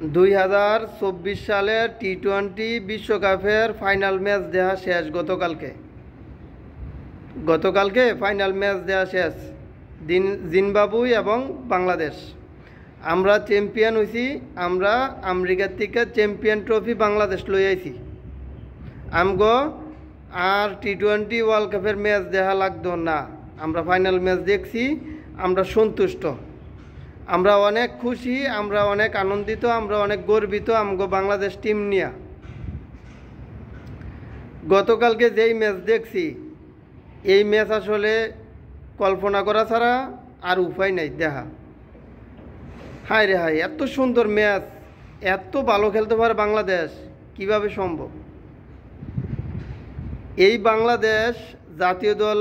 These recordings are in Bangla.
2024 সালের টি-20 বিশ্বকাপের ফাইনাল ম্যাচ দেখা শেষ গতকালকে ফাইনাল ম্যাচ দেখা শেষ জিম্বাবুয়ে এবং বাংলাদেশ। আমরা চ্যাম্পিয়ন হয়েছি। আমরা আমেরিকার থেকে চ্যাম্পিয়ন ট্রফি বাংলাদেশ লই আইছি। আমগো আর টি-20 ওয়ার্ল্ড কাপের ম্যাচ দেখা লাগতো না। আমরা ফাইনাল ম্যাচ দেখছি, আমরা সন্তুষ্ট, আমরা অনেক খুশি, আমরা অনেক আনন্দিত, আমরা অনেক গর্বিত আমগো বাংলাদেশ টিম নিয়ে। গতকালকে যেই ম্যাচ দেখছি, এই ম্যাচ আসলে কল্পনা করা ছাড়া আর উপায় নাই দেখা। হায় রে হায়, এত সুন্দর ম্যাচ, এত ভালো খেলতে পারে বাংলাদেশ, কিভাবে সম্ভব? এই বাংলাদেশ জাতীয় দল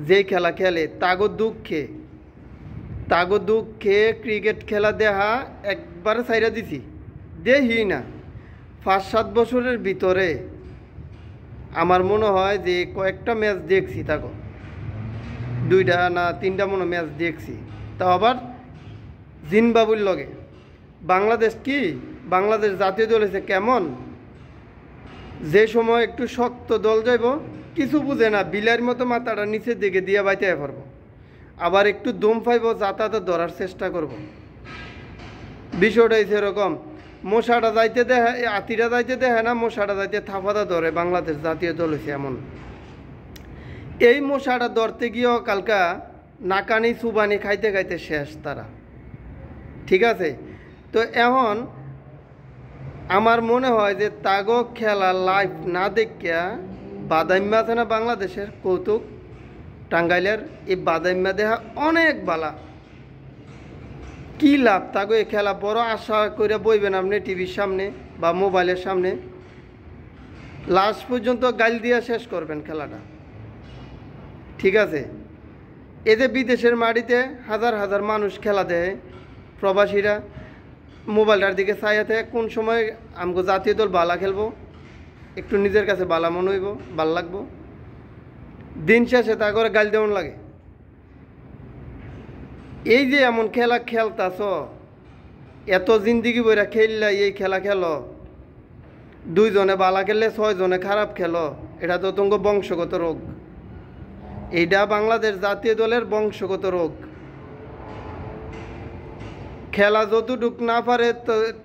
যে খেলা খেলে তাগো দুঃখে ক্রিকেট খেলা দেখা একবারে ছাইরা দিছি, দেখি না। 5-7 বছরের ভিতরে আমার মনে হয় যে কয়েকটা ম্যাচ দেখছি, তাগো 2টা না 3টা মনে ম্যাচ দেখছি, তাও আবার জিম্বাবুয়ের লগে। বাংলাদেশ জাতীয় দল হয়েছে কেমন, যে সময় একটু শক্ত দল যাইব কিছু বুঝে না, বিলাইয়ের মতো মাথাটা নিচের দিকে দিয়ে বাইতে পারবো, আবার একটু দম পাইব যাতায়াতে ধরার চেষ্টা করব। বিষয়টা এরকম, মশাটা যাইতে দেখে, আতিরা যাইতে দেখে না, মশাটা যাইতে থাপাটা ধরে। বাংলাদেশ জাতীয় দল হয়েছে এমন। এই মশাটা ধরতে গিয়েও কালকা নাকানি চুবানি খাইতে খাইতে শেষ তারা, ঠিক আছে? তো এখন আমার মনে হয় যে তাগো খেলা লাইভ না দেখিয়া বাদাইম্যা আছে না বাংলাদেশের কৌতুক টাঙ্গাইলের, এই বাদাইম্যা দেখা অনেক বালা। কি লাভ তাগো এই খেলা, বড় আশা করে বইবেন আপনি টিভির সামনে বা মোবাইলের সামনে, লাস্ট পর্যন্ত গাইল দিয়া শেষ করবেন খেলাটা, ঠিক আছে? এতে বিদেশের মাটিতে হাজার হাজার মানুষ খেলা দেয়, প্রবাসীরা মোবাইলটার দিকে চাইয়া থাকে কোন সময় আমগো জাতীয় দল বালা খেলবো, একটু নিজের কাছে বালা মনে হইব, ভাল লাগবো। দিন শেষে তা করে গাল দেওয়ান লাগে। এই যে এমন খেলা খেলতাছ, এত জিন্দিগি বইরা খেললা, এই খেলা খেলো, 2 জনে বালা খেললে 6 জনে খারাপ খেলো, এটা তো তোমার বংশগত রোগ। এইটা বাংলাদেশ জাতীয় দলের বংশগত রোগ। খেলা যতটুক না পারে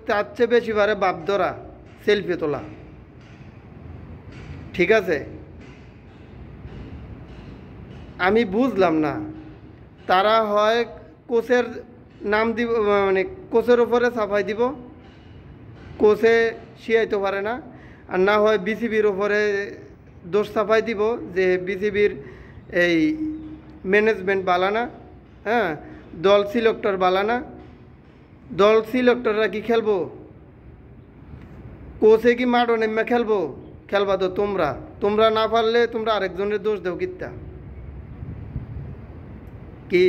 তার চেয়ে বেশি পারে বাপ ধরা, সেলফি তোলা, ঠিক আছে? আমি বুঝলাম না, তারা হয় কোচের নাম দিব, মানে কোচের ওপরে সাফাই দিব, কোচে শিয়াইতে পারে না, আর না হয় বিসিবির ওপরে দোষ সাফাই দিব যে বিসিবির এই ম্যানেজমেন্ট বালানা, হ্যাঁ, দল সিলেক্টর বালানা। দল সিলেক্টররা কি খেলবো? কোচে কি মাঠও নেমে খেলবা তো তোমরা না পারলে তোমরা আরেকজনের দোষ দেও কিত্তা কি?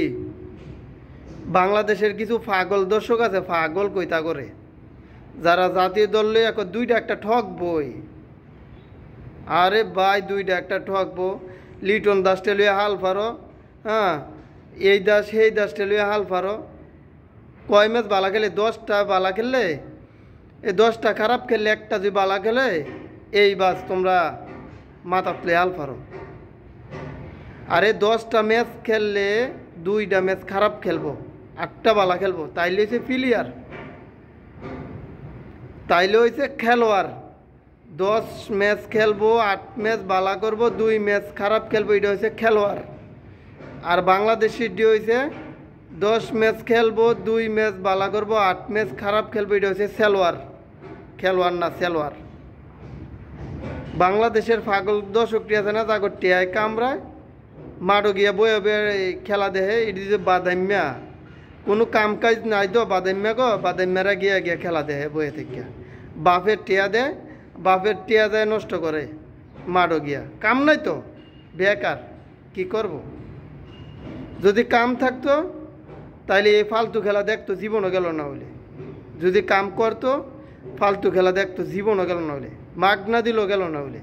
বাংলাদেশের কিছু পাগল দর্শক আছে, পাগল কইতা করে, যারা জাতীয় দল লই এখন 2টা একটা ঠকবই। আরে ভাই, 2টা একটা ঠকবো। লিটন দাসটে লইয়া হাল ফারো, হ্যাঁ, এই দাস সেই দাসটে লইয়া হাল ফারো। কয় ম্যাচ বালা খেলে, 10টা বালা খেললে, এই 10টা খারাপ খেললে, একটা যদি বালা খেলে, এই বাস তোমরা মাথা তুলে হাল ফারো। আরে 10টা ম্যাচ খেললে 2টা ম্যাচ খারাপ খেলবো, 8টা বালা খেলবো, তাইলে হয়েছে প্লেয়ার, তাইলে হয়েছে খেলোয়াড়। 10 ম্যাচ খেলবো, 8 ম্যাচ বালা করবো, 2 ম্যাচ খারাপ খেলবো, এটা হয়েছে খেলোয়াড়। আর বাংলাদেশের ডি হয়েছে 10 ম্যাচ খেলবো, 2 ম্যাচ বালা করবো, 8 ম্যাচ খারাপ খেলবো, এটা হচ্ছে খেলোয়াড় না সেলোয়ার। বাংলাদেশের পাগল দর্শকটি আছে না, জাগর টিয়ায় কামড়ায়, মাঠও গিয়া বয়ে খেলা দেহে, এটি যে বাদাম্যা, কোনো কাম কাজ নাই তো বাদাম্যা গো, বাদাম্যারা গিয়া খেলা দেহে বয়ে থেকে। বাপের টিয়া দেয় নষ্ট করে, মাঠও গিয়া কাম নাই তো, বেকার, কি করব? যদি কাম থাকতো তাইলে এই ফালতু খেলা দেখতো, জীবনও গেল না হলে। যদি কাম করতো, ফালতু খেলা দেখতো, জীবনও গেল না হলে, মাগ না দিলেও গেল না হলে।